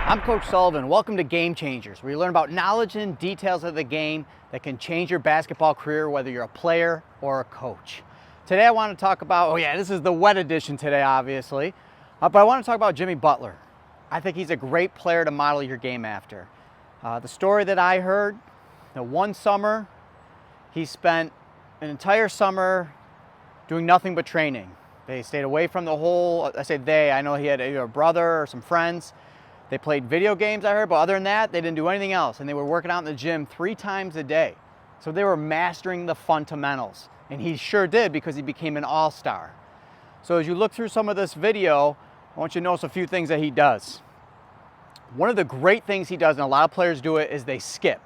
I'm Coach Sullivan. Welcome to Game Changers, where you learn about knowledge and details of the game that can change your basketball career, whether you're a player or a coach. Today I want to talk about, this is the wet edition today, obviously, but I want to talk about Jimmy Butler. I think he's a great player to model your game after. The story that I heard, one summer, he spent an entire summer doing nothing but training. They stayed away from the whole, I know he had a brother or some friends. They played video games, I heard, but other than that, they didn't do anything else. And they were working out in the gym 3 times a day. So they were mastering the fundamentals. And he sure did, because he became an all-star. So as you look through some of this video, I want you to notice a few things that he does. One of the great things he does, and a lot of players do it, is they skip.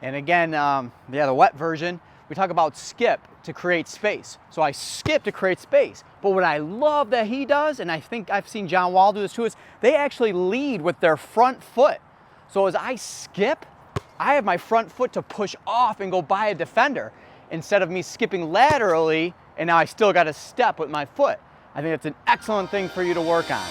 And again, the wet version, we talk about skip to create space. So I skip to create space. But what I love that he does, and I think I've seen John Wall do this too, is they actually lead with their front foot. So as I skip, I have my front foot to push off and go by a defender, instead of me skipping laterally, and now I still got to step with my foot. I think that's an excellent thing for you to work on.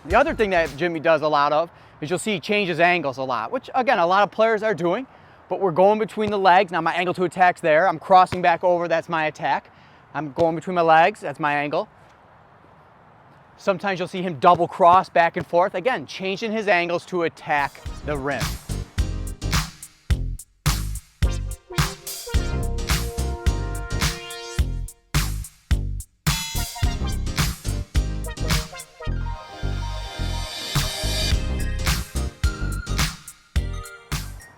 The other thing that Jimmy does a lot of is you'll see he changes angles a lot, which again, a lot of players are doing, but we're going between the legs. Now my angle to attack's there. I'm crossing back over, that's my attack. I'm going between my legs, that's my angle. Sometimes you'll see him double cross back and forth. Again, changing his angles to attack the rim.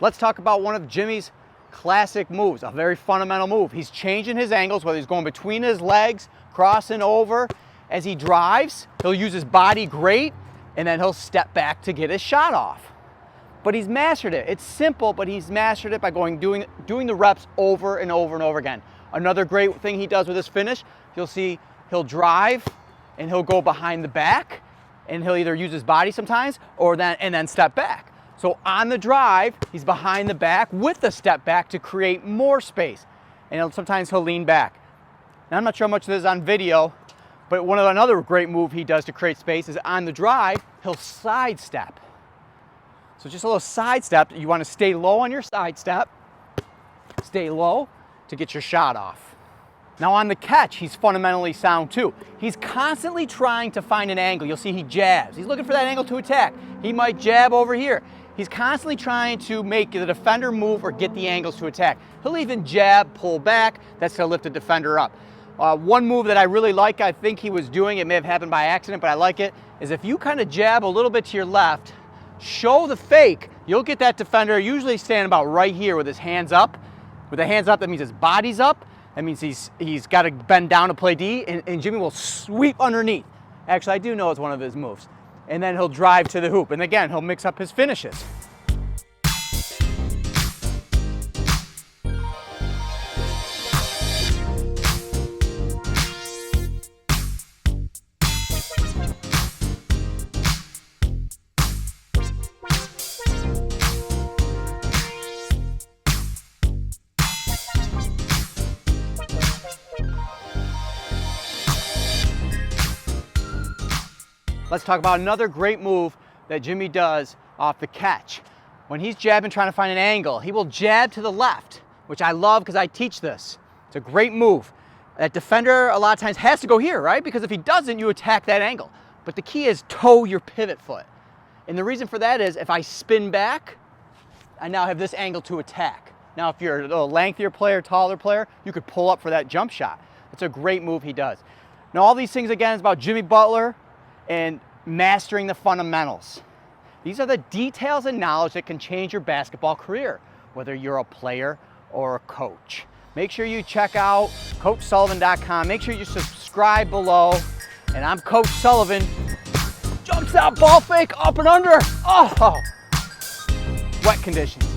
Let's talk about one of Jimmy's classic moves, a very fundamental move. He's changing his angles, whether he's going between his legs, crossing over. As he drives, he'll use his body great, and then he'll step back to get his shot off. But he's mastered it. It's simple, but he's mastered it by doing the reps over and over and over again. Another great thing he does with his finish, you'll see he'll drive and he'll go behind the back, and he'll either use his body sometimes and then step back. So on the drive, he's behind the back with the step back to create more space. And sometimes he'll lean back. Now I'm not sure how much this is on video, but another great move he does to create space is on the drive, he'll sidestep. So just a little sidestep. You want to stay low on your sidestep, stay low to get your shot off. Now on the catch, he's fundamentally sound too. He's constantly trying to find an angle. You'll see he jabs. He's looking for that angle to attack. He might jab over here. He's constantly trying to make the defender move or get the angles to attack. He'll even jab, pull back. That's to lift the defender up. One move that I really like, I think he was doing, it may have happened by accident, but I like it, is if you kind of jab a little bit to your left, show the fake, you'll get that defender usually standing about right here with his hands up. With the hands up, that means his body's up. That means he's got to bend down to play D, and Jimmy will sweep underneath. Actually, I do know it's one of his moves. And then he'll drive to the hoop. And again, he'll mix up his finishes. Let's talk about another great move that Jimmy does off the catch. When he's jabbing, trying to find an angle, he will jab to the left, which I love because I teach this. It's a great move. That defender a lot of times has to go here, right? Because if he doesn't, you attack that angle. But the key is toe your pivot foot. And the reason for that is if I spin back, I now have this angle to attack. Now, if you're a little lengthier player, taller player, you could pull up for that jump shot. It's a great move he does. Now, all these things, again, is about Jimmy Butler and mastering the fundamentals. These are the details and knowledge that can change your basketball career, whether you're a player or a coach. Make sure you check out CoachSullivan.com. Make sure you subscribe below. And I'm Coach Sullivan. Jumps out, ball fake, up and under. Oh, wet conditions.